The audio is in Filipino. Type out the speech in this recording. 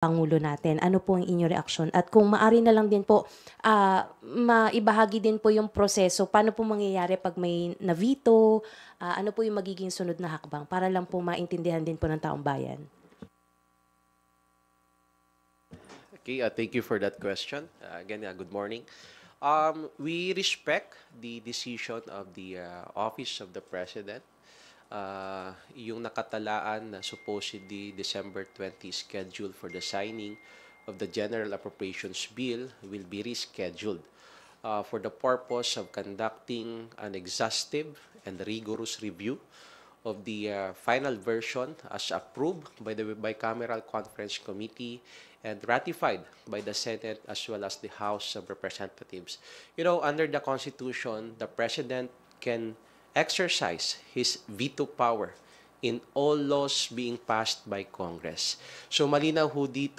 Pangulo natin. Ano po ang inyong reaksyon? At kung maari na lang din po, maibahagi din po yung proseso. Paano po mangyayari pag may na-veto? Ano po yung magiging sunod na hakbang para lang po maintindihan din po ng taong bayan? Okay, thank you for that question. Again, good morning. We respect the decision of the Office of the President. Yung nakatalaan na supposedly December 20 scheduled for the signing of the General Appropriations Bill will be rescheduled for the purpose of conducting an exhaustive and rigorous review of the final version as approved by the Bicameral Conference Committee and ratified by the Senate as well as the House of Representatives. You know, under the Constitution, the President can exercise his veto power in all laws being passed by Congress. So malinaw ho dito